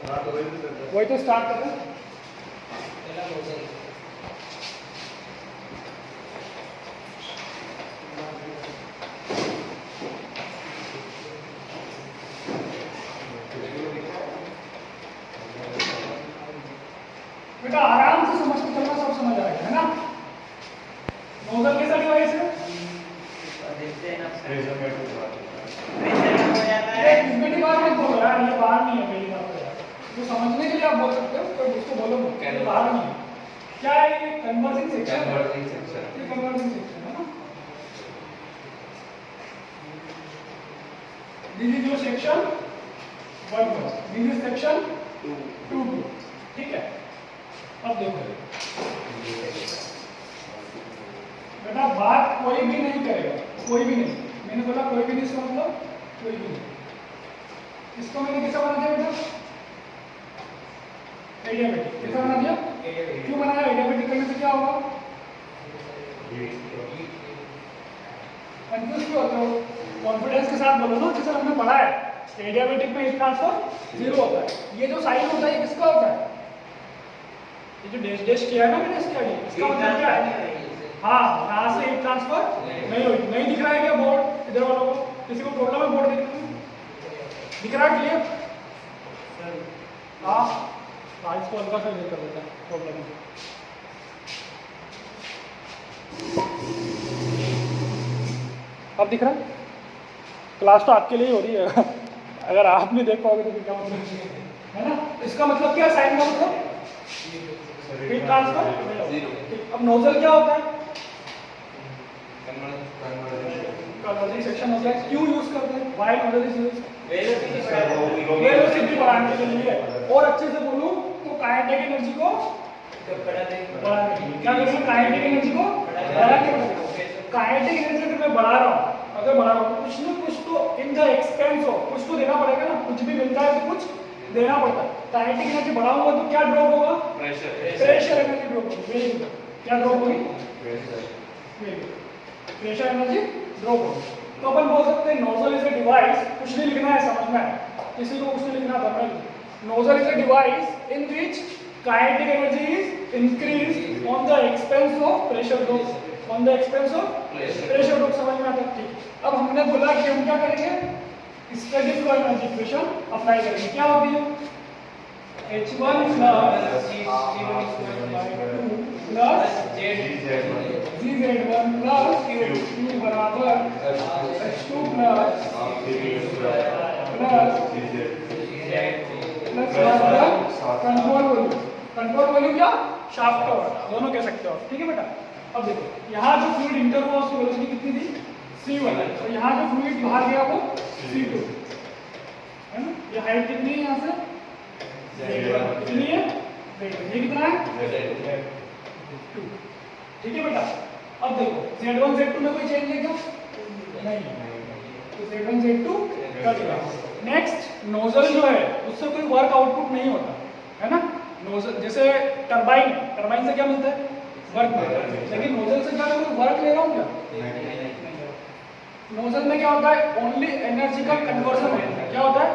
वही तो स्टार्ट कर रहे हैं। बेटा आराम से समझ के चलना, सब समझ आएगा, है ना। नोजल कैसा डिवाइस है? इसमें डिवाइस मत बोलो यार, ये बाहर नहीं है मेरी बात है। जो समझने के लिए आप बोल सकते हो, तो उसको बोलो मत, ये बाहर नहीं है। क्या है ये? Converging section. ये कन्वर्जिंग सेक्शन है ना। This is your section 1, this is section 2, ठीक है। अब देखो बेटा, बात कोई भी नहीं करेगा, कोई भी नहीं। मैंने बोला कोई भी नहीं, इसका मतलब कोई भी नहीं। इसको मैंने कैसा बना दिया बेटा? एडियाबेटिक। कैसा बना दिया? क्यों बनाया? एडियाबेटिक करने से क्या होगा? कंफ्यूज क्यों होते हो? कॉन्फिडेंस के साथ बोलो ना, जैसे हमने पढ़ा है एडियाबेटिक में हीट ट्रांसफर 0 होता है। ये जो साइन होता है किसका होता है? ये जो डैश डैश किया है ना मैंने, इसका इसका मतलब क्या है? हाँ, यहाँ से हीट ट्रांसफर नहीं हुई। नहीं दिख रहा है क्या बोर्ड इधर वालों को? किसी को प्रॉब्लम है बोर्ड देखने में? दिख रहा है क्लियर? हाँ, आज को हल्का सा इधर कर देता है, प्रॉब्लम है। अब दिख रहा है? क्लास तो आपके लिए ही हो रही है अगर आप नहीं देख पाओगे तो क्या मतलब है ना। इसका मतलब क्या? साइन का मतलब हीट ट्रांसफर। अब नोजल क्या होता है? कन्वर्जिंग सेक्शन होता है। क्यों यूज करते हैं? Why nozzle is used? Velocity बढ़ाने के लिए। और अच्छे से बोलूं तो काइनेटिक एनर्जी को बढ़ाने के लिए। क्या करेंगे? काइनेटिक एनर्जी को बढ़ाने के लिए। काइनेटिक एनर्जी अगर मैं बढ़ा रहा हूं, तो कुछ ना कुछ तो इन द एक्सपेंस ऑफ कुछ तो देना पड़ेगा ना। कुछ भी मिलता है तो कुछ देना पड़ता है। काइनेटिक एनर्जी बढ़ाऊंगा तो क्या ड्रॉप होगा? प्रेशर एनर्जी ड्रॉप होगी। Very good. क्या ड्रॉप होगी? प्रेशर एनर्जी ड्रॉप होगी। तो अपन बोल सकते हैं नोजल इज अ डिवाइस। कुछ नहीं लिखना है, समझना है। किसी को कुछ नहीं लिखना था। Nozzle is a device in which kinetic energy is increase on the expense of pressure drop. On the expense of pressure drop. समझ में आता है? ठीक। अब हमने बोला कि हम क्या करेंगे? Study flow energy equation apply करेंगे। क्या होती है? H1 plus GZ1 plus Q बराबर H2 plus control volume. Control volume या शाफ्ट का वर्क दोनों कह सकते हो, ठीक है बेटा। अब देखो यहाँ जो फ्लूइड इंटर हुआ उसकी वेलोसिटी कितनी थी? C1 है। और यहाँ जो फ्लूइड बाहर गया वो C2 है ना। ये हाइट कितनी है यहाँ से? कितनी है? ये कितना है? 2। ठीक है बेटा। अब देखो Z1 Z2 में कोई चेंज है क्या? नहीं। तो Z1 Z2 कट गया। नेक्स्ट नोजल जो है उससे कोई वर्क आउटपुट नहीं होता है ना। नोजल जैसे टरबाइन से क्या मिलता है? वर्क मिलता है। लेकिन नोजल से क्या मैं वर्क ले रहा हूँ क्या? नोजल में क्या होता है? ओनली एनर्जी का कन्वर्जन होता है। क्या होता है?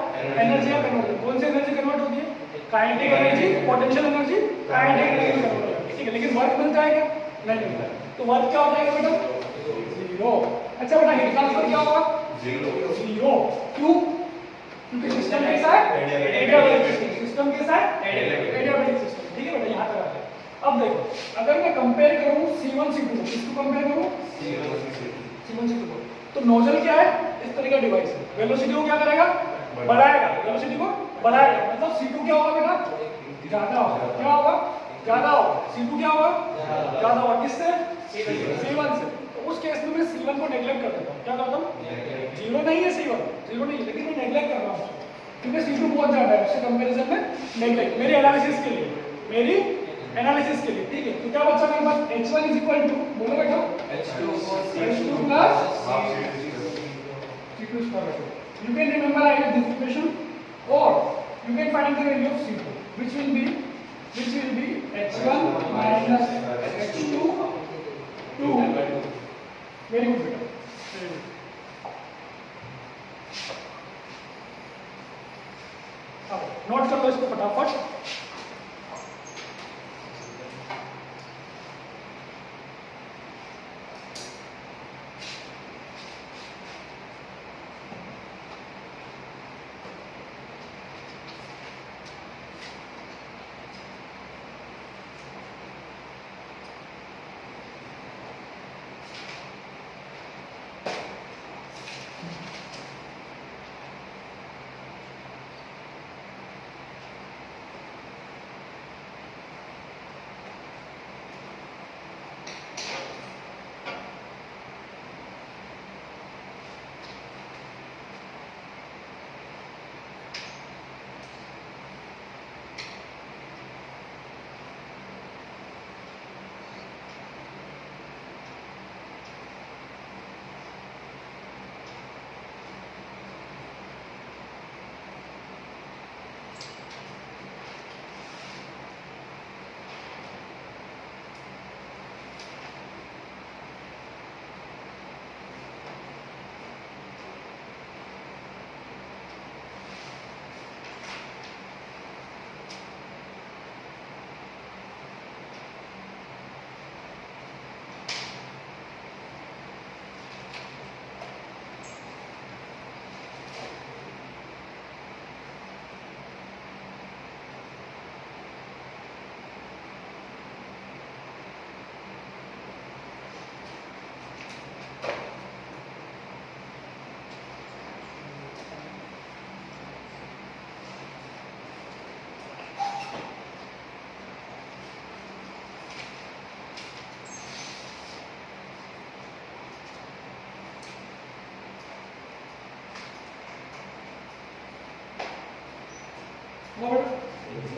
एनर्जी का कन्वर्जन। कौन सी एनर्जी कन्वर्ट होती है? Kinetic energy, potential energy, kinetic energy convert होती है। ठीक है, लेकिन वर्क मिलता है क्या? नहीं मिलता है। तो वर्क क्या हो जाएगा बेटा? 0। अच्छा बेटा, हीट ट्रांसफर क्या होगा? 0। क्यों? क्योंकि सिस्टम कैसा है? Adiabatic system. कैसा है? Adiabatic system. ठीक है बेटा, यहाँ तक आ गया। अब देखो अगर मैं कंपेयर करूँ C1 C2, किसको कंपेयर करूँ? C1 C2 को। तो नोजल क्या है? इस तरह का डिवाइस है। वेलोसिटी को क्या करेगा? बढ़ाएगा। वेलोसिटी को बढ़ाएगा। मतलब C2 क्या होगा बेटा? ज्यादा होगा। क्या होगा? ज्यादा होगा। C2 क्या होगा? ज्यादा होगा। किससे? C1 से। तो उस केस में मैं C1 को नेग्लेक्ट कर देता हूँ। क्या करता हूँ? 0 नहीं है C1, 0 नहीं है, लेकिन मैं नेग्लेक्ट कर रहा हूँ क्योंकि C2 बहुत ज्यादा है। उससे कंपेरिजन में नेग्लेक्ट मेरी एनालिसिस के लिए, ठीक है। तो क्या बचा मेरे पास? H1 इज इक्वल टू, बोलो बेटा, H2 plus C2 square. You can remember either this equation or you can find the value of C2, which will be H1 minus H2 2. Very good बेटा, very good. अब note कर लो इसको फटाफट।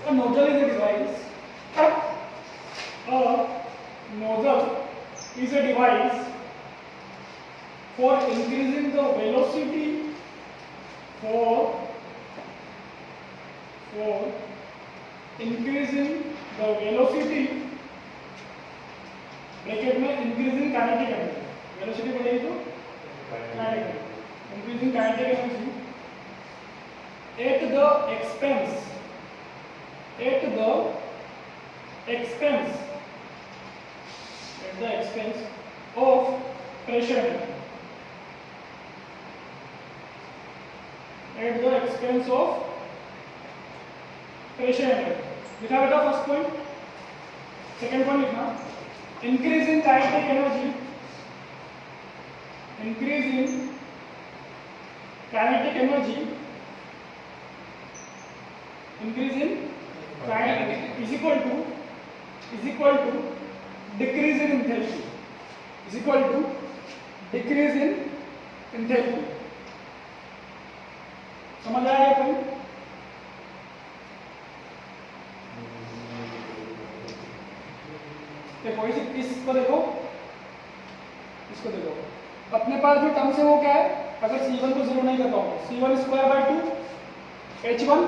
A nozzle is a device. A nozzle is a device for increasing the velocity for increasing the velocity bracket में increasing kinetic energy velocity बढ़ेगी तो kinetic increasing kinetic energy at the expense of pressure energy. At the expense of pressure energy. लिखा बेटा first point. Second point लिखना increase in kinetic energy, increase in kinetic energy, increase in kinetic is equal to decrease in enthalpy, is equal to decrease in enthalpy। समझ आया ये point? देखो इसको देखो, इसको देखो, अपने पास जो टर्म्स है वो क्या है? अगर C1 को जीरो नहीं करता हूँ, C1 स्क्वायर बाय 2 H1,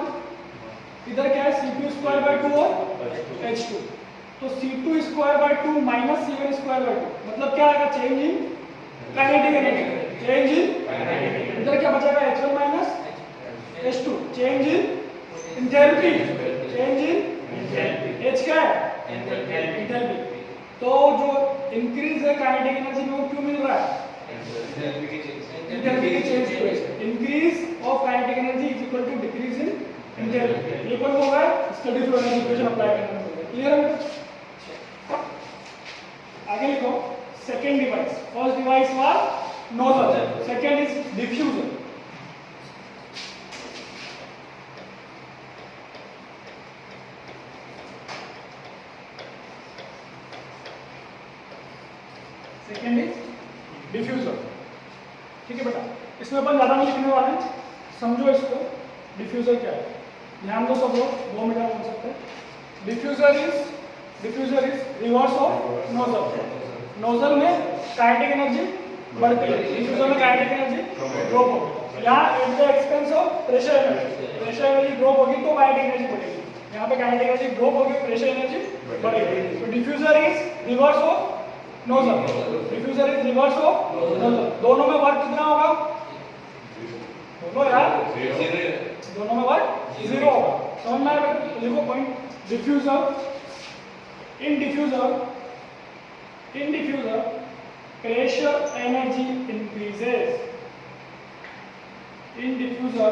इधर क्या है? C2 स्क्वायर बाय 2 और H2, तो C2 square by 2 minus C1 square by 2 मतलब क्या आएगा? Change in kinetic energy, change in, इधर क्या बचेगा? H1 minus H2, change in enthalpy, change in H क्या है? एंथैल्पी। तो जो इंक्रीज है काइनेटिक एनर्जी में वो क्यों मिल रहा है? एंथैल्पी के चेंज की वजह से। Increase of kinetic energy is equal to decrease in enthalpy. ये कौन होगा? Steady flow energy equation apply करना होगा। क्लियर है? आगे लिखो second device. First device was nozzle, second is diffuser. Second is diffuser. ठीक है बेटा, इसमें अपन ज्यादा नहीं लिखने वाले हैं, समझो इसको। डिफ्यूजर क्या है ध्यान दो सब लोग, 2 मिनट बोल सकते हैं। Diffuser is reverse of nozzle. Nozzle में काइनेटिक एनर्जी बढ़ती है, डिफ्यूजर में काइनेटिक एनर्जी ड्रॉप होगी। यहाँ at the expense of pressure energy, pressure energy drop होगी तो काइनेटिक एनर्जी बढ़ेगी। यहाँ पे काइनेटिक एनर्जी ड्रॉप होगी, प्रेशर एनर्जी बढ़ेगी। तो diffuser is reverse of nozzle, diffuser is reverse of nozzle. दोनों में वर्क कितना होगा? दोनों यार दोनों में वर्क 0 होगा। समझ में आया? तो देखो पॉइंट, डिफ्यूजर, इन डिफ्यूजर प्रेशर एनर्जी इंक्रीजेस, इन डिफ्यूजर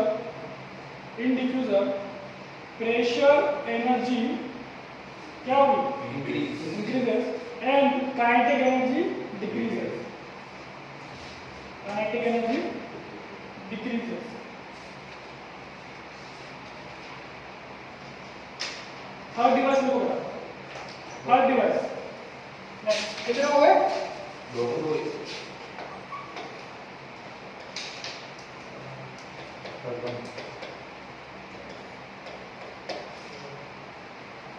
प्रेशर एनर्जी क्या होगी? Increases and kinetic energy decreases, kinetic energy decreases. Third device देखो बेटा, थर्ड डिवाइस नेक्स्ट कितने हो गए? दो।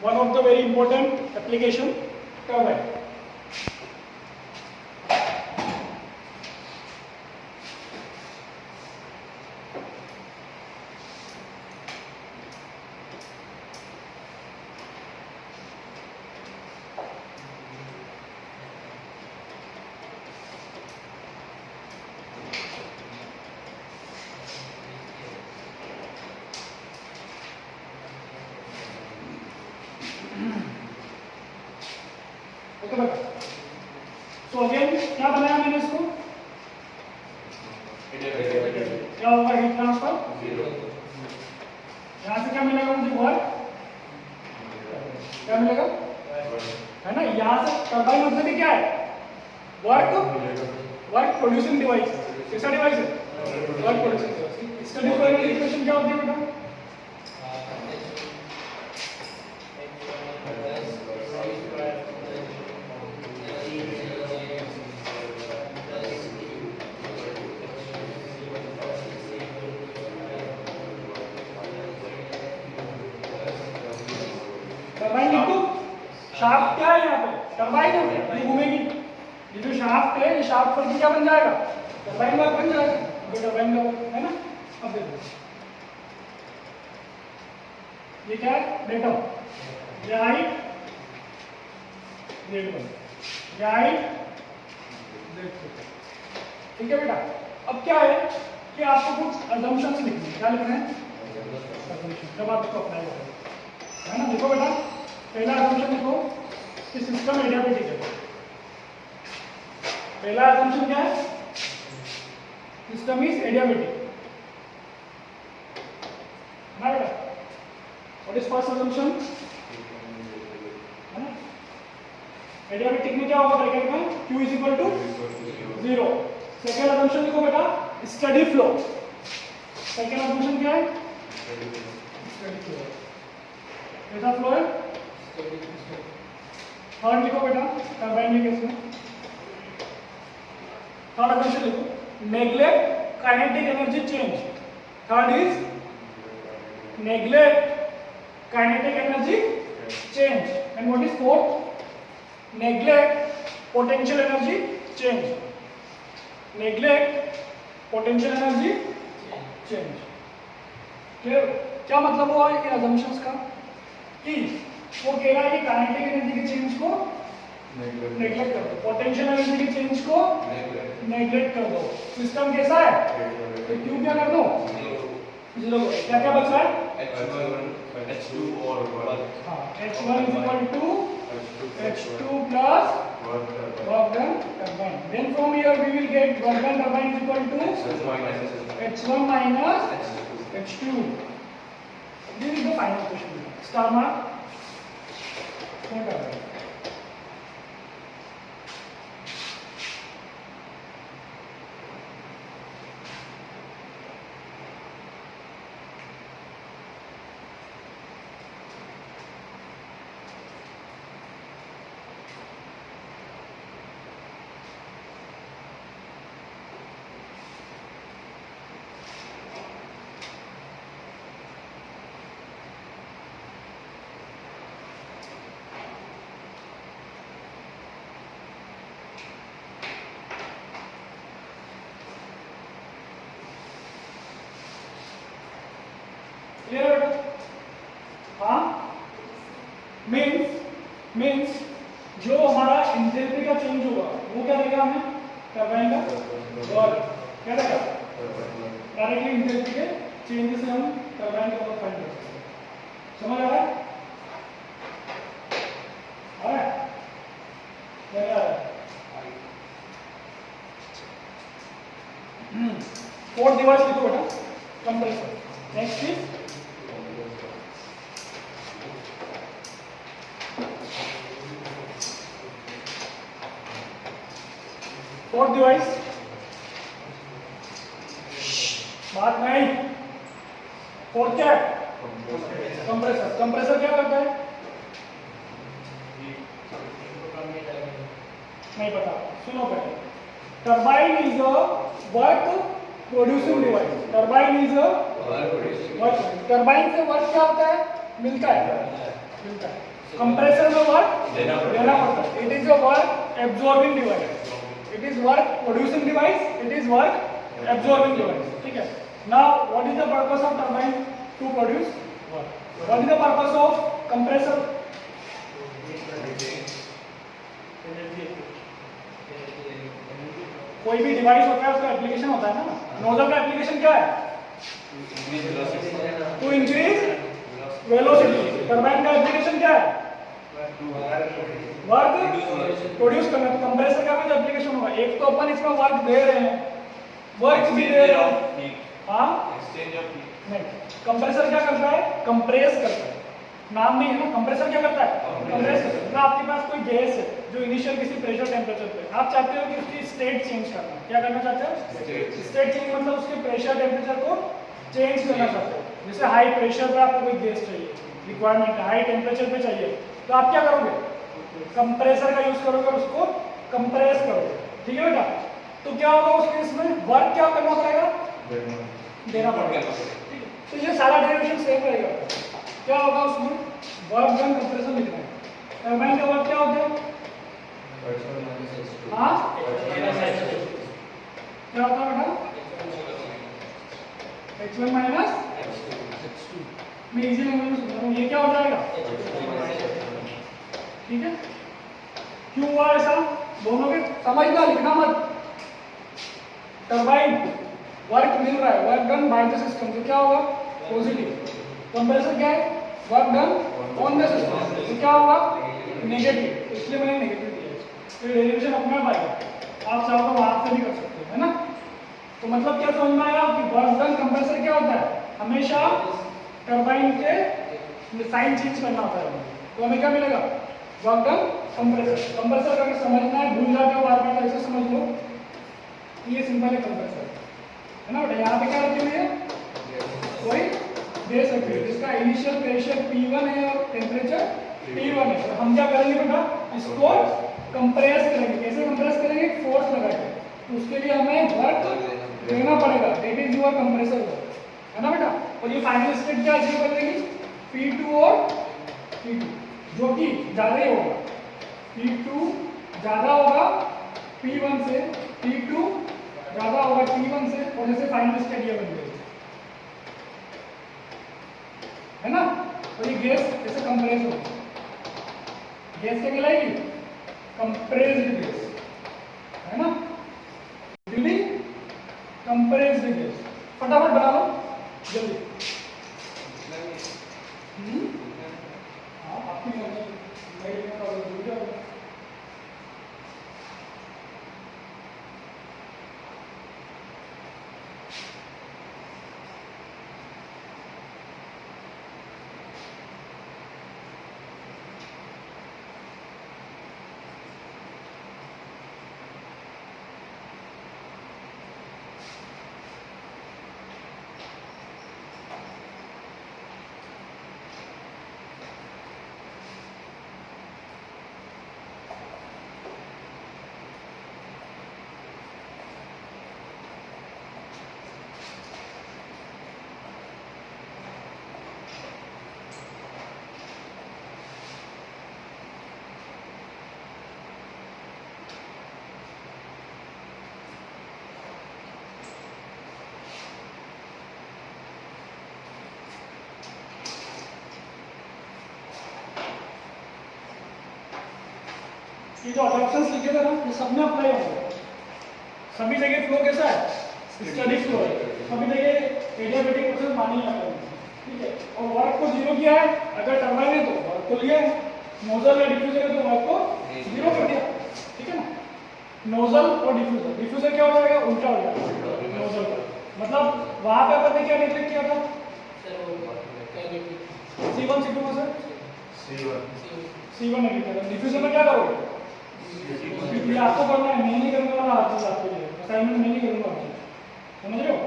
One of the very important application turbine. Okay बेटा, सो अगेन क्या बनाया मैंने इसको? क्या होगा हीट ट्रांसफर? 0। यहाँ से क्या मिलेगा मुझे? वर्क। क्या मिलेगा? है ना, यहाँ से टरबाइन मतलब ही क्या है? Work producing device. कैसा डिवाइस है? Work producing device. इसका डिफरेंशियल इक्वेशन क्या होती है बेटा? टरबाइन लिख दो। शाफ्ट क्या है यहाँ पे? टरबाइन है, ये घूमेगी। ये जो शाफ्ट है, ये शाफ्ट पर क्या बन जाएगा? टरबाइन वर्क बन जाएगा। ये टरबाइन का वर्क है ना। अब देखो ये क्या है? डेटम, ये हाइट Z1, ये हाइट Z2। ठीक है बेटा। अब क्या है कि आपको कुछ अजम्पशंस लिखने हैं। क्या लिखना है? जब आप इसको अप्लाई करें, है ना। देखो बेटा, पहला अजम्पशन लिखो कि सिस्टम एडियाबेटिक है। पहला अजम्पशन क्या है? सिस्टम इज एडियाबेटिक, है ना बेटा। What is first assumption? है ना, एडियाबेटिक में क्या होगा ब्रैकेट में? Q is equal to 0। Second assumption लिखो बेटा, स्टडी फ्लो। सेकेंड अजम्पशन क्या है? Steady flow. कैसा फ्लो है? थर्ड लिखो बेटा, टरबाइन में कैसे? थर्ड अजम्पशन लिखो, neglect kinetic energy change. Third is neglect kinetic energy change. And what is fourth? Neglect potential energy change. Neglect potential energy change. Clear? क्या मतलब हुआ इन अजम्पशंस का? कि वो कह रहा है कि काइनेटिक एनर्जी के चेंज को नेग्लेक्ट कर दो, पोटेंशियल एनर्जी के चेंज को नेग्लेक्ट कर दो। सिस्टम कैसा है? तो क्यों क्या कर दो? 0। क्या क्या बच रहा है? H2 और वर्क। हाँ, H1 is equal to H2 plus work done turbine. Then from here we will get work done turbine is equal to H1 minus H2. This is the final question. Star mark. कौन कर रहा है? Clear है बेटा? हाँ, means जो हमारा enthalpy का चेंज होगा वो क्या देगा हमें? टरबाइन का और क्या देगा? डायरेक्टली एंथैल्पी के चेंज से हम टरबाइन का वर्क फाइंड कर सकते हैं। समझ आ रहा है? आ रहा है? क्या आ रहा है? फोर्थ डिवाइस लिखो बेटा, compressor. Next is fourth device, बात नहीं। फोर्थ क्या है? कंप्रेसर। कंप्रेसर क्या करता है? नहीं पता, सुनो पहले। Turbine is a work producing device. Turbine is a work. Turbine से वर्क क्या होता है? मिलता है, मिलता है। कंप्रेसर में वर्क देना पड़ता है। It is a work absorbing device. It is work producing device, it is work absorbing device. ठीक है। Now, what is the purpose of turbine? To produce work. What is the purpose of compressor? कोई भी device होता है उसका application होता है ना। नोजल का एप्लीकेशन क्या है? To increase velocity. टरबाइन का एप्लीकेशन क्या है? वर्क प्रोड्यूस करना। तो कंप्रेसर का भी तो एप्लीकेशन होगा। एक तो अपन इसमें वर्क दे रहे हैं, वर्क भी दे रहे हैं। हाँ, नहीं। कंप्रेसर क्या करता है? कंप्रेस करता है। नाम नहीं है ना, कंप्रेसर क्या करता है? कंप्रेस करता है। तो आपके पास कोई गैस है जो इनिशियल किसी प्रेशर टेम्परेचर पे, आप चाहते हो कि उसकी स्टेट चेंज करना। क्या करना चाहते हो? स्टेट चेंज मतलब उसके प्रेशर टेम्परेचर को चेंज करना चाहते हो। जैसे हाई प्रेशर पे आपको कोई गैस चाहिए, रिक्वायरमेंट है, हाई टेम्परेचर पे चाहिए, तो आप क्या करोगे? कंप्रेसर का यूज करोगे, उसको कंप्रेस करोगे। ठीक है बेटा? तो क्या होगा उस केस में? वर्क क्या करना पड़ेगा? देना पड़ेगा। ठीक है। तो ये सारा डेरिवेशन सेम रहेगा। क्या होगा उसमें? वर्क डन कंप्रेसर लिखना है। टरबाइन का वर्क क्या होता है? हाँ, क्या होता है बेटा? H1 माइनस मैं इजी लैंग्वेज में समझा रहा हूँ। ये क्या हो जाएगा? ठीक है। क्यों हुआ ऐसा? दोनों के समझना, लिखना मत। टरबाइन वर्क मिल रहा है, work done by the system, तो क्या होगा? पॉजिटिव। कंप्रेसर क्या है? Work done on the system, तो क्या होगा? नेगेटिव। इसलिए मैंने नेगेटिव दिया है। तो डेरिवेशन अपने आप आएगा। आप चाहो तो वहां से भी कर सकते हो, है ना? तो मतलब क्या समझ में आया कि वर्क डन कंप्रेसर क्या होता है? हमेशा टरबाइन के साइन चेंज करना होता है। तो हमें क्या मिलेगा? Work done compressor. कंप्रेसर का अगर समझना है, भूल जाते हो बार बार, ऐसे समझ लो। ये सिंपल है कंप्रेसर, है ना बेटा? यहाँ पे क्या रखी हुई है? कोई दे सकते हैं जिसका इनिशियल प्रेशर P1 है और टेम्परेचर T1 है। तो हम क्या करेंगे बेटा? इसको कंप्रेस करेंगे। कैसे कंप्रेस करेंगे? फोर्स लगाएंगे। तो उसके लिए हमें वर्क देना पड़ेगा। That is your compressor work, है ना बेटा? और ये फाइनल स्टेट क्या अचीव कर लेगी? P2 और P2, जो कि ज्यादा ही होगा। P2 ज्यादा होगा P1 से, P2 ज्यादा होगा T1 से, और जैसे फाइनल स्टेट ये बन जाएगी, है ना? तो ये गैस जैसे कंप्रेस होगी, गैस क्या कहलाएगी? कंप्रेस्ड गैस, है ना? जल्दी कंप्रेस्ड गैस। फटाफट बना लो जल्दी। हाँ, आपकी मर्जी। मैं लिखने का भूल जाऊंगा। ये जो ऑप्शंस लिखे थे ना, ये सब में अप्लाई होगा। सभी जगह फ्लो कैसा है? स्टडी फ्लो है। सभी जगह एडियाबैटिक प्रोसेस मानी जाता है। ठीक है, और वर्क को जीरो किया है, अगर टरबाइन है तो वर्क को लिया है, नोजल या डिफ्यूजर है तो वर्क को जीरो कर दिया, ठीक है ना। नोजल और डिफ्यूजर, डिफ्यूजर क्या हो जाएगा, उल्टा हो जाएगा नोजल का, मतलब वहां पे अपन ने क्या नेगलेक्ट किया था, C1 C2 में सर C1 नेगलेक्ट किया था। डिफ्यूजर में क्या करोगे, क्योंकि आपको करना है, मैं नहीं करूंगा ना, हर चीज आपके लिए असाइनमेंट मैं नहीं करूंगा, समझ रहे हो,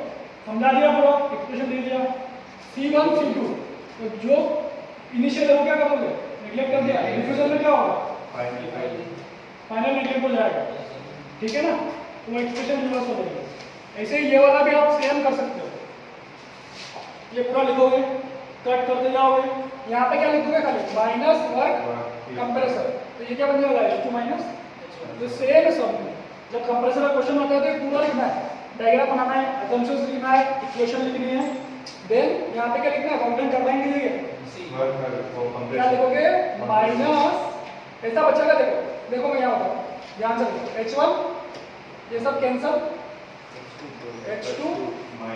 समझा दिया, पूरा एक्सप्रेशन दे दिया। C1 C2 तो जो इनिशियल है वो क्या करोगे, नेगलेक्ट कर दिया, डिफ्यूजर में क्या होगा, फाइनल नेगलेक्ट हो जाएगा, ठीक है ना, तो एक्सप्रेशन रिवर्स हो जाएगा। ऐसे ही ये वाला भी आप सेम कर सकते हो, ये पूरा लिखोगे, कट करते जाओगे, यहाँ पे क्या लिखोगे खाली माइनस वर्क कंप्रेसर, तो ये क्या बन जाएगा H2 माइनस, तो सेम सब जब कंप्रेसर का क्वेश्चन आता है तो ये पूरा लिखना है, डायग्राम बनाना है, असम्पशंस लिखना है, इक्वेशन लिखनी है, देन यहाँ पे क्या लिखना है, वर्क डन टरबाइन के लिए क्या लिखोगे माइनस, ऐसा बचेगा, देखो मैं यहाँ बताऊँ, ध्यान से देखो, H1 ये सब कैंसल, H2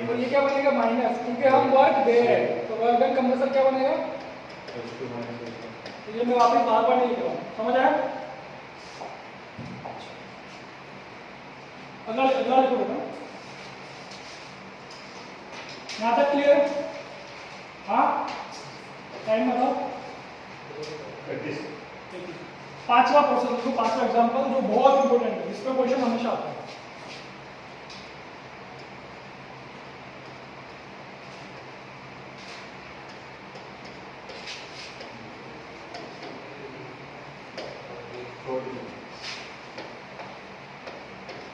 तो ये क्या बनेगा माइनस, क्योंकि हम वर्क दे रहे हैं तो वर्क डन कंप्रेसर क्या बनेगा, तो ये मैं वापस बार बार नहीं लिख रहा हूँ, समझ आया। अगला अगला लिखो बेटा, यहाँ तक क्लियर, हाँ टाइम बताओ, पांचवा क्वेश्चन देखो, पांचवा एग्जांपल जो बहुत इंपॉर्टेंट है, इस पे क्वेश्चन हमेशा आता है।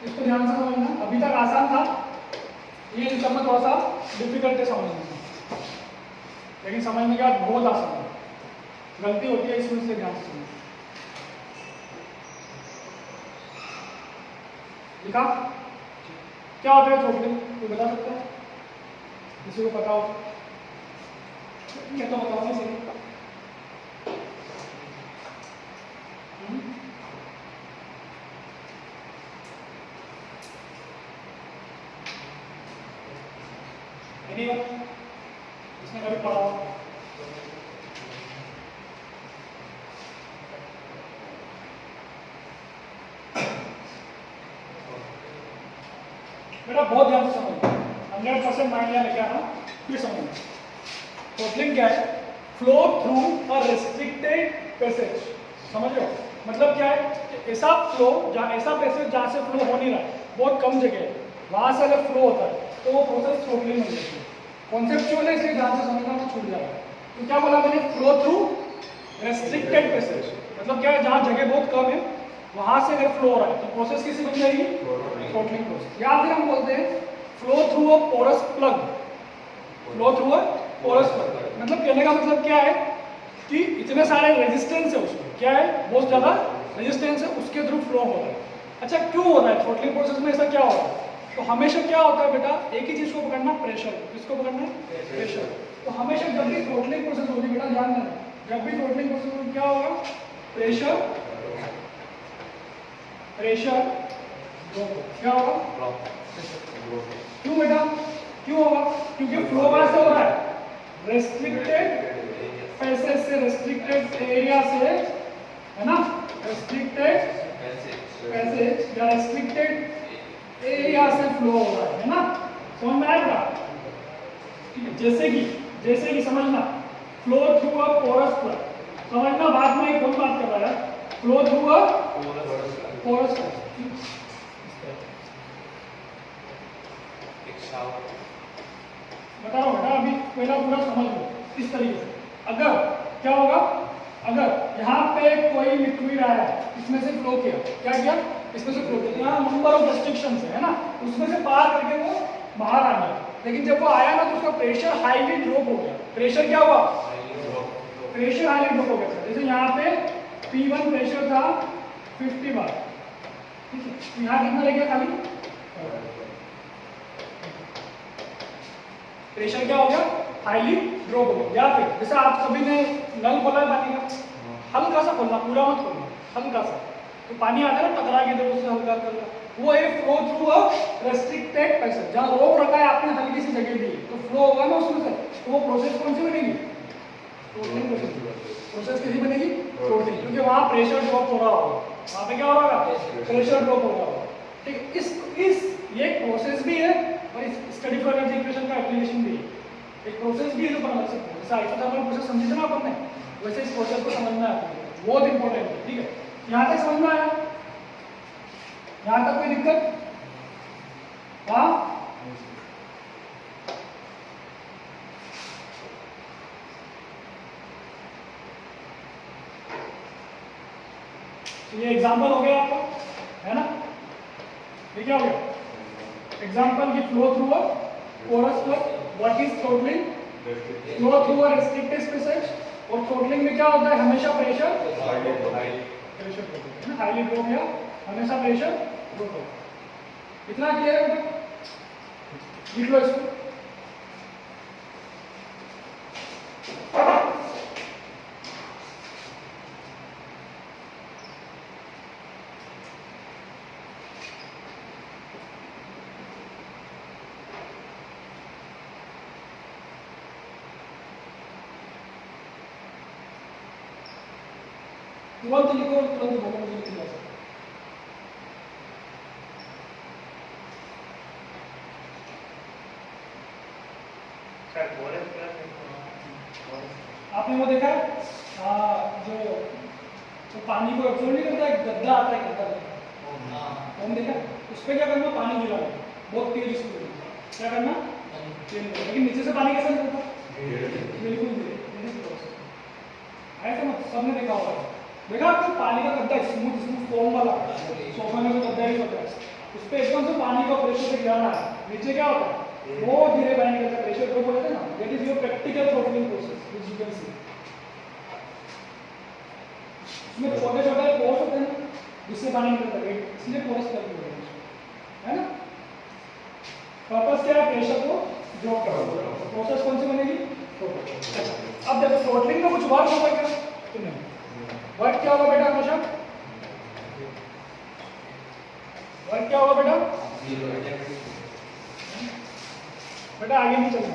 इसको ध्यान से समझना, अभी तक आसान था, ये सब में थोड़ा सा डिफिकल्ट है समझने में, लेकिन समझने के बाद बहुत आसान है, गलती होती है इसमें से, ध्यान से समझना। लिखा क्या होता है थ्रोटलिंग, कोई बता सकता है, किसी को पता हो क्या तो बताओ नहीं सही। इसने कभी पढ़ा हो, बेटा बहुत ध्यान से समझ, 100% माइंड लिया लेके आना, फिर समझना। थ्रोटलिंग क्या है, flow through a restricted passage, समझ रहे हो, मतलब क्या है, ऐसा फ्लो जहाँ, ऐसा पैसेज जहाँ से फ्लो हो नहीं रहा है, बहुत कम जगह है, वहां से अगर फ्लो होता है तो वो प्रोसेस थ्रोटलिंग हो जाती है। कॉन्सेप्चुअल है, इसलिए ध्यान से समझना तो छूट जाएगा। तो क्या बोला मैंने, फ्लो थ्रू रेस्ट्रिक्टेड पैसेज, मतलब क्या है, जहाँ जगह बहुत कम है वहां से अगर फ्लो हो रहा है तो प्रोसेस किसी बन जाएगी, थ्रोटलिंग प्रोसेस, या फिर हम बोलते हैं flow through a porous plug, flow through a porous plug, मतलब कहने का मतलब क्या है कि इतने सारे रेजिस्टेंस है उसमें, क्या है, बहुत ज्यादा रेजिस्टेंस है, उसके थ्रू फ्लो हो रहा है। अच्छा क्यों हो रहा है थ्रोटलिंग प्रोसेस में, ऐसा क्या हो रहा है, तो हमेशा क्या होता है बेटा, एक ही चीज को पकड़ना, प्रेशर, किसको पकड़ना है, प्रेशर। तो हमेशा जब भी थ्रोटलिंग प्रोसेस होगी बेटा ध्यान देना, जब भी थ्रोटलिंग प्रोसेस होगी क्या होगा, प्रेशर प्रेशर क्या होगा, क्यों बेटा, क्यों होगा, क्योंकि फ्लो कहां से हो रहा है, रेस्ट्रिक्टेड पैसेज से, रेस्ट्रिक्टेड एरिया से, है ना, रेस्ट्रिक्टेड पैसेज या रेस्ट्रिक्टेड एरिया से फ्लो हो रहा है ना, समझ में आएगा, जैसे कि समझना, flow through a porous plug, समझना बाद में कौन बात कर रहा है, flow through a porous plug, बता रहा हूँ बेटा, अभी पहला पूरा समझ लो इस तरीके से। अगर क्या होगा, अगर यहाँ पे कोई लिक्विड आया, इसमें से फ्लो किया, क्या किया, इसमें से फ्लो किया, यहाँ नंबर ऑफ रेस्ट्रिक्शंस है ना, उसमें से पार करके वो बाहर आ गया, लेकिन जब वो आया ना तो उसका प्रेशर हाईली ड्रॉप हो गया, प्रेशर क्या हुआ, प्रेशर हाईली ड्रॉप हो गया, जैसे यहाँ पे P1 प्रेशर था 50 बार, ठीक है, यहाँ कितना लग गया खाली, प्रेशर क्या हो गया, हाईली ड्रॉप हो गया। या फिर जैसे आप सभी ने नल खोला है पानी का, हल्का सा खोलना, पूरा मत खोलना, हल्का सा, तो पानी आता है ना टकरा के इधर उससे हल्का, वो है flow through a restricted passage, जहाँ रोक रखा है आपने हल्की सी जगह दी, तो फ्लो होगा ना उसमें से, तो वो प्रोसेस कौन सी बनेगी? थ्रॉटलिंग प्रोसेस कैसी बनेगी? थ्रॉटलिंग, क्योंकि वहाँ प्रेशर ड्रॉप हो रहा होगा, वहाँ पे क्या हो रहा होगा? प्रेशर ड्रॉप हो रहा होगा। ठीक है, इस ये एक प्रोसेस भी है और इस स्टडी फॉर एनर्जी इक्वेशन का एप्लीकेशन भी है। एक प्रोसेस भी है जो बना सकते हैं, जैसे आइसोथर्मल प्रोसेस समझे थे ना अपन ने, वैसे इस प्रोसेस को समझना है बहुत इंपॉर्टेंट है। ठीक है, यहाँ तक समझ में आया? यहाँ तक कोई दिक्कत? हाँ, ये एग्जांपल हो गया आपका, है ना? ये क्या हो गया? एग्जांपल की flow through a porous plug. What is throttling? Flow through a restricted spaces. और थ्रॉटलिंग में क्या होता है? हमेशा प्रेशर हाईली ड्रॉप या हमेशा प्रेशर ड्रॉप होगा। इतना क्लियर है बेटा? लिख लो इसको। तुरंत लिखो और तुरंत बोलो, मुझे लिख लिया सकता। आपने वो देखा है जो पानी को एब्जॉर्ब नहीं करता है, गद्दा आता है, गद्दा हम देखा, उस पर क्या करना? पानी गिराना, बहुत तेज स्पीड में क्या करना? लेकिन नीचे से पानी कैसे निकलता? बिल्कुल ऐसा मत, सबने देखा होगा। देखा आपको पानी का गद्दा स्मूथ स्मूथ फॉर्म वाला सोफे में तो गद्दा ही होता है, उस पर एकदम से पानी का प्रेशर से गिराना है, नीचे क्या होता है? बहुत धीरे पानी निकलता है, प्रेशर ड्रॉप हो जाता है ना। That is your practical throttling process which you can see. इसमें छोटे छोटे पोर्स होते हैं ना, जिससे पानी निकलता है, इसलिए पोर्स करते हैं, है ना? पर्पस क्या है? प्रेशर को ड्रॉप करना। प्रोसेस कौन सी बनेगी? अच्छा, अब देखो थ्रॉटलिंग में कुछ वर्क होगा क्या? तो नहीं। वर्क क्या होगा बेटा? हमेशा वर्क क्या होगा बेटा? बेटा आगे नहीं चलना,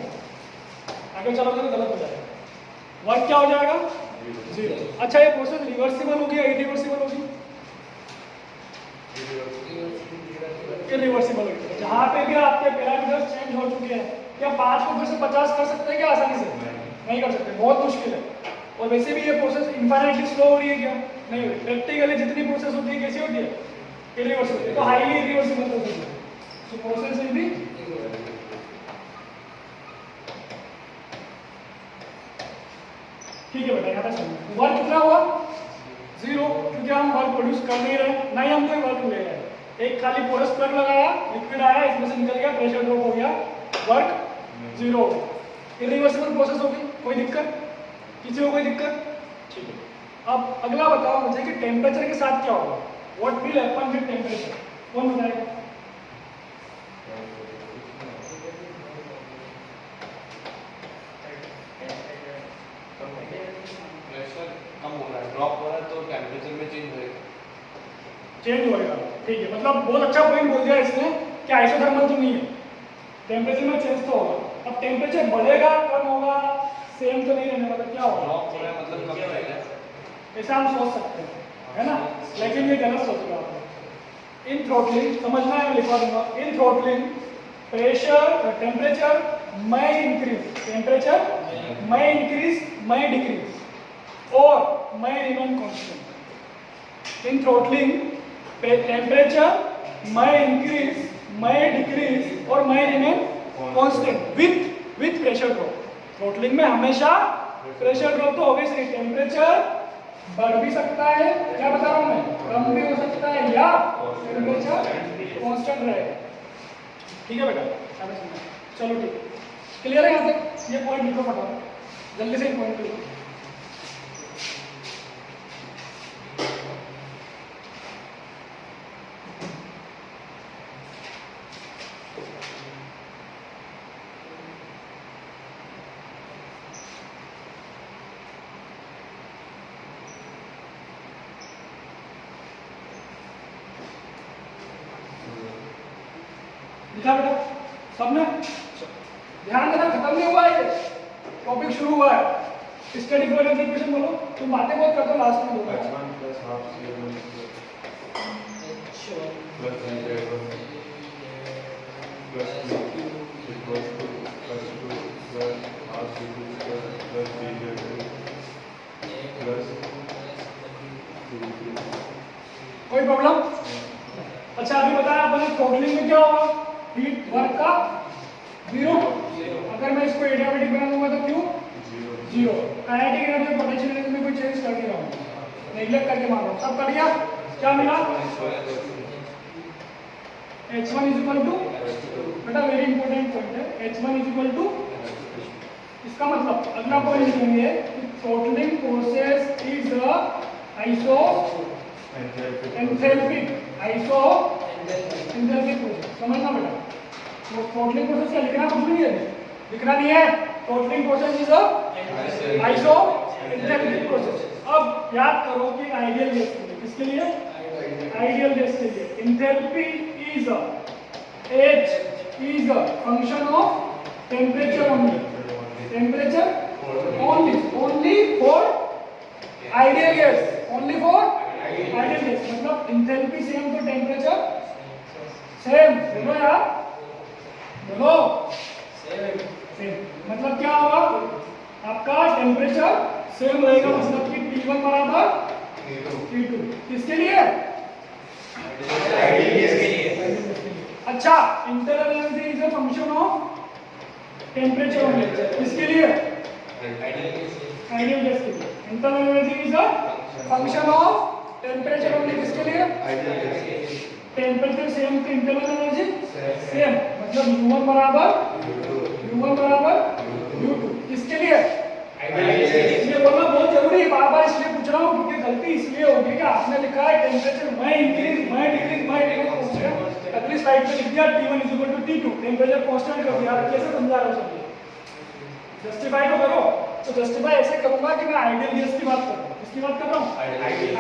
आगे चलोगे तो गलत हो जाएगा। वर्क क्या हो जाएगा? जीरो। अच्छा, ये प्रोसेस रिवर्सिबल होगी या इरिवर्सिबल होगी? इरिवर्सिबल होगी। जहाँ पे भी आपके पैरामीटर्स चेंज हो चुके हैं, क्या 5 को फिर से 50 कर सकते हैं क्या आसानी से? नहीं कर सकते, बहुत मुश्किल है। और वैसे भी ये प्रोसेस इनफाइनाइटली स्लो हो रही है क्या? नहीं हो रही। प्रैक्टिकली जितनी प्रोसेस होती है कैसी होती है? इरिवर्सिबल। तो हाईली इरिवर्सिबल प्रोसेस है, सो प्रोसेस विल बी ठीक है बेटा। यहाँ तक समझ। वर्क कितना हुआ? जीरो, क्योंकि हम वर्क प्रोड्यूस कर नहीं रहे, ना ही हम कोई वर्क ले रहे हैं। एक खाली पोरस प्लग लगाया, लिक्विड आया, इसमें से निकल गया, प्रेशर ड्रॉप हो गया, वर्क जीरो हो गया। इरिवर्सिबल प्रोसेस होगी, कोई दिक्कत? किसी को कोई दिक्कत? ठीक है। अब अगला बताओ मुझे कि टेम्परेचर के साथ क्या होगा? What will happen with temperature? कौन बताएगा? कम हो रहा है, ड्रॉप हो रहा है, तो टेम्परेचर में चेंज होएगा। चेंज होएगा, ठीक है। मतलब बहुत अच्छा पॉइंट बोल दिया इसने कि आइसोथर्मल तो नहीं है, टेम्परेचर में चेंज तो होगा। अब टेम्परेचर बढ़ेगा, कम होगा, सेम तो नहीं रहने वाला, क्या होगा? ड्रॉप हो रहा है मतलब कम रहेगा, ऐसा हम सोच सकते हैं, है ना? लेकिन ये गलत सोच रहे हो आप। इन थ्रॉटलिंग समझना है, मैं लिखवा दूंगा। In throttling pressure temperature may increase, temperature may increase, may decrease or may remain constant. In throttling, temperature may increase, may decrease or may remain constant with pressure drop. Throttling में हमेशा pressure drop तो होगा, इसलिए temperature बढ़ भी सकता है, क्या बता रहा हूँ मैं, कम भी हो सकता है, या टेम्परेचर कांस्टेंट रहेगा। ठीक है बेटा, चलो ठीक है, क्लियर है यहाँ तक? ये पॉइंट लिखो फटाफट, जल्दी से पॉइंट लिखो। लिखा बेटा सबने? ध्यान देना, खत्म नहीं हुआ है, टॉपिक शुरू हुआ है। स्टडी फ्लो एनर्जी इक्वेशन बोलो, तुम बातें बहुत करते हो, लास्ट में बोलो। h1 plus half c1 plus z1 plus q equals to plus 2 plus half c2 square plus dz2 plus 2 कोई प्रॉब्लम? अच्छा अभी बताया अपने थ्रॉटलिंग में क्या होगा, हीट वर्क का 0, अगर मैं इसको एडियाबेटिक बना दूंगा तो क्यों 0। काइनेटिक एनर्जी और पोटेंशियल एनर्जी में कोई चेंज कर नहीं रहा हूं, नेग्लेक्ट करके मान रहा हूं, सब कर दिया। क्या मिला, h1 इज इक्वल टू, बेटा वेरी इंपॉर्टेंट पॉइंट है, h1 इज इक्वल टू, इसका मतलब अगला पॉइंट लिखेंगे कि throttling process is the isoenthalpic process, समझना बेटा। तो थ्रॉटलिंग प्रोसेस का लिखना कुछ नहीं है, लिखना नहीं है, throttling process is a isoenthalpic process. अब याद करो कि आइडियल गैस के लिए, किसके लिए, आइडियल गैस के लिए enthalpy is H is a function of temperature only, temperature only for ideal gas, only for ideal gas, मतलब एंथैल्पी सेम तो टेम्परेचर सेम, बोलो यार, बोलो सेम, मतलब क्या होगा, आपका टेम्परेचर सेम रहेगा, मतलब कि T1 बराबर T2, किसके लिए, आइडियल गैस के लिए। अच्छा internal energy is a function of temperature only, किसके लिए, आइडियल गैस के लिए। Internal energy is a function of temperature only, किसके लिए, टेम्परेचर सेम तो इंटरनल एनर्जी सेम, मतलब U1 बराबर U2, किसके लिए, ये बोलना बहुत जरूरी है, बार बार इसलिए पूछ रहा हूँ क्योंकि गलती इसलिए होगी कि आपने लिखा है टेम्परेचर मैं इंक्रीज मैं डिक्रीज मैं डिक्रीज, अगली स्लाइड पे लिख दिया T1 is equal to T2, temperature constant कर दिया, कैसे समझा रहा हूं सब, जस्टिफाई तो करो। तो जस्टिफाई ऐसे करूंगा कि मैं आइडियल गैस की बात कर रहा हूं, किसकी बात कर रहा हूं,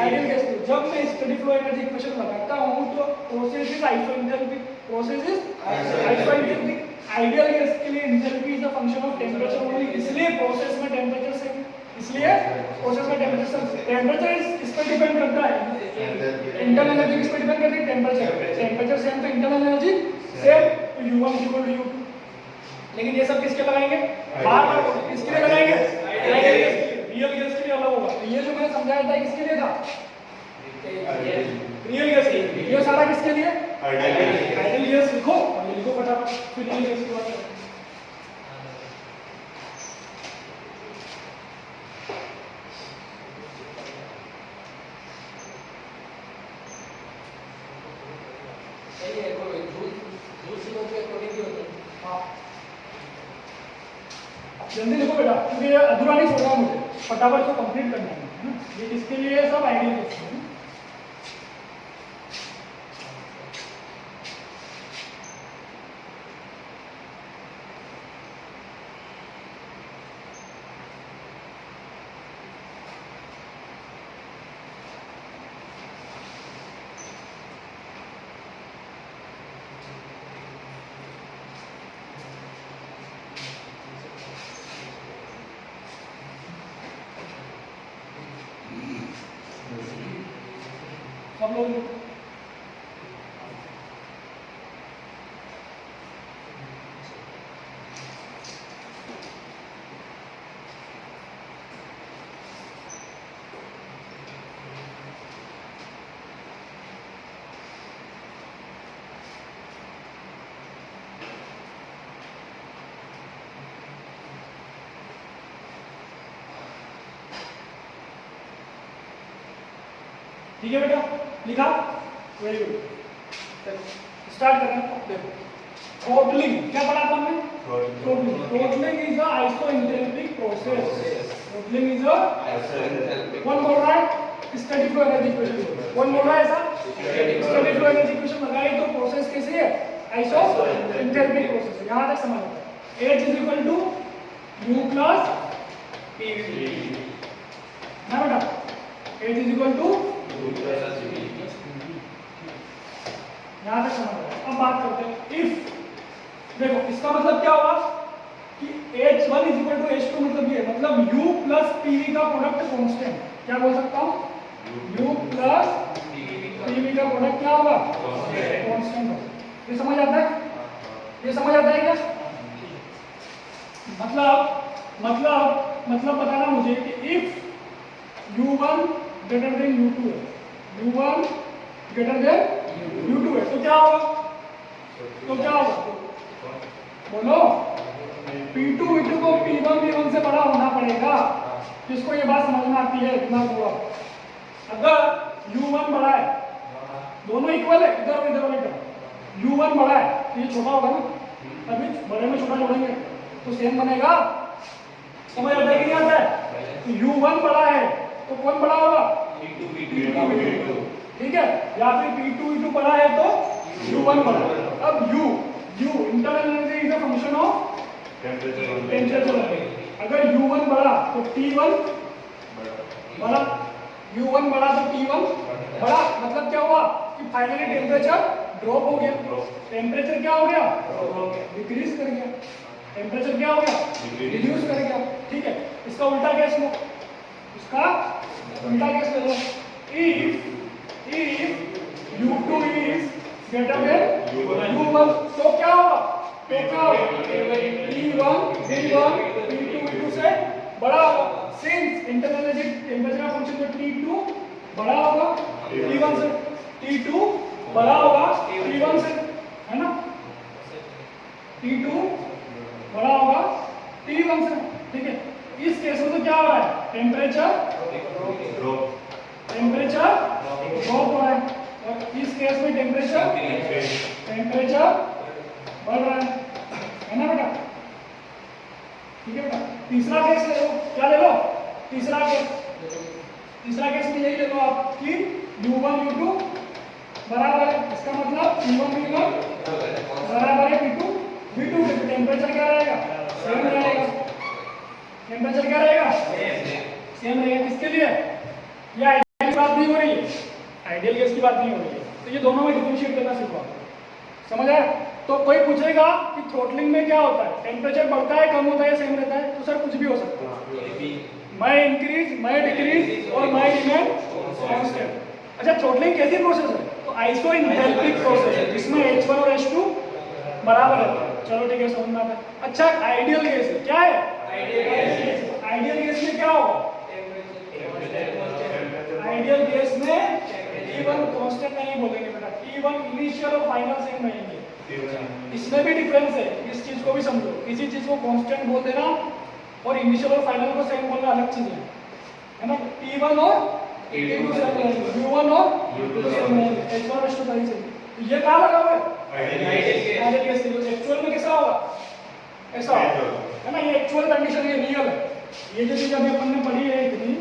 आइडियल गैस की। जब मैं स्टडी फ्लो एनर्जी इक्वेशन लगाता हूं तो process is isoenthalpic, process is isoenthalpic, ideal gas के लिए enthalpy is a function of temperature only, इसलिए प्रोसेस में टेम्परेचर से, इसलिए प्रोसेस में टेम्परेचर इस पर डिपेंड करता है, इंटरनल एनर्जी किस पर डिपेंड करती है, टेम्परेचर सेम तो इंटरनल एनर्जी सेम, तो U1 इक्वल टू U2। लेकिन ये सब किसके लगाएंगे, बार बार किसके लिए लगाएंगे, रियल गैस के लिए अलग होगा। तो ये जो मैंने समझाया था किसके लिए था, रियल गैस के लिए, ये सारा किसके लिए, आइडियल गैस लिखो, और ये लिखो फटाफट, फिर रियल गैस की बात करें। जल्दी लिखो बेटा, क्योंकि ये अधूरा नहीं छोड़ना मुझे, फटाफट को कंप्लीट करना है, ये किसके लिए, सब आइडियल गैस के लिए। सब लोग ठीक है बेटा, लिखा, वेरी गुड, स्टार्ट करना। देखो थ्रॉटलिंग क्या पढ़ा था हमने, throttling is a isoenthalpic process, throttling is a, कौन बोल रहा है, स्टडी फ्लो एनर्जी इक्वेशन, कौन बोल रहा है ऐसा, स्टडी फ्लो एनर्जी इक्वेशन लगाई तो प्रोसेस कैसी है, आइसोएंथैल्पिक प्रोसेस है, यहां तक समझ लो। H is equal to U plus PV ना बेटा, H इज इक्वल टू यहां तक समझ लो। अब बात करते हैं इफ, देखो इसका मतलब क्या होगा, H1 is equal to H2 मतलब ये, मतलब U प्लस PV का प्रोडक्ट कांस्टेंट, क्या बोल सकता हूँ, U प्लस PV का प्रोडक्ट क्या होगा, कांस्टेंट होगा। ये समझ आता है, ये समझ आता है क्या? मतलब बताना मुझे कि if U1 greater than U2 है, U1 ग्रेटर देन U2 है, तो क्या होगा, बोलो, P2 V2 को P1 V1 से बड़ा होना पड़ेगा। किसको ये बात समझ में आती है, इतना हुआ। अगर U1 बड़ा है, दोनों इक्वल है, इधर और इधर वाली तरफ, U1 बड़ा है तो ये छोटा होगा ना, अभी बड़े में छोटा जोड़ेंगे तो सेम बनेगा। समझ आता है कि नहीं आता है? तो U1 बड़ा है तो कौन बड़ा होगा, P2 V2, ठीक है, या फिर P2 V2 बड़ा है तो U1 बड़ा है। अब U internal energy is a function of temperature. अगर U1 बड़ा तो T1 बड़ा, U1 बड़ा तो T1 बड़ा, मतलब क्या हुआ कि फाइनली टेम्परेचर ड्रॉप हो गया। टेम्परेचर क्या हो गया, डिक्रीज कर गया। टेम्परेचर क्या हो गया, रिड्यूस कर गया। ठीक है, इसका उल्टा केस लो, इसका उल्टा केस ले लो। If U2 is greater than U1 तो क्या होगा, T1 P2 V2 से बड़ा होगा। सिंस इंटरनल एनर्जी टेम्परेचर का फंक्शन तो T2 बड़ा होगा T1 से, T2 बड़ा होगा T1 से, है ना, T2 बड़ा होगा T1 से। ठीक है, इस केस में तो क्या हो रहा है, टेम्परेचर ड्रॉप हो रहा है, और इस केस में टेम्परेचर बढ़ रहा है ना बेटा। ठीक है बेटा, तीसरा केस ले लो, क्या ले लो, तीसरा केस में यही ले लो आप कि U1 U2 बराबर है, इसका मतलब P1 V1 बराबर है P2 V2 के, टेम्परेचर क्या रहेगा, सेम रहेगा। टेम्परेचर क्या रहेगा, सेम रहेगा। किसके लिए, ये आइडियल की बात नहीं हो रही है, आइडियल केस की बात नहीं हो रही है। तो ये दोनों में डिफरेंशिएट करना सीखो, समझ आया? तो कोई पूछेगा कि थ्रोटलिंग में क्या होता है, टेम्परेचर बढ़ता है, कम होता है, सेम रहता है, तो सर कुछ भी हो सकता है, मैं इंक्रीज, मैं डिक्रीज और मैं रिमेन कांस्टेंट। अच्छा, थ्रोटलिंग कैसी प्रोसेस है, तो आइसोइंथैल्पिक प्रोसेस है जिसमें H1 और H2 बराबर रहता है। चलो ठीक है, समझ में आता है। अच्छा, आइडियल केस है, क्या है आइडियल केस में क्या होगा, आइडियल केस में T1 कांस्टेंट नहीं बोलेंगे बेटा, T1 इनिशियल और फाइनल सेम रहेंगे। इसमें भी डिफरेंस है, इस चीज को भी समझो, किसी चीज को कांस्टेंट बोल देना और इनिशियल और फाइनल को सेम बोलना अलग चीज है ना। T1 और T2 सेम रहेंगे, U1 और U2 सेम रहेंगे, H1 और H2 सही सेम। तो ये कहाँ लगा हुआ है, आइडियल केस के। एक्चुअल में कैसा होगा, ऐसा है ना, ये एक्चुअल कंडीशन, ये रियल है। ये जो चीज अभी अपन ने पढ़ी है इतनी,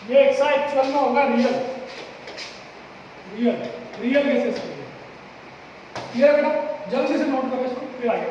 ये ऐसा एक्चुअल में होगा, रियल केसेस के लिए। क्लियर बेटा, जल्दी से नोट करो इसको, फिर आगे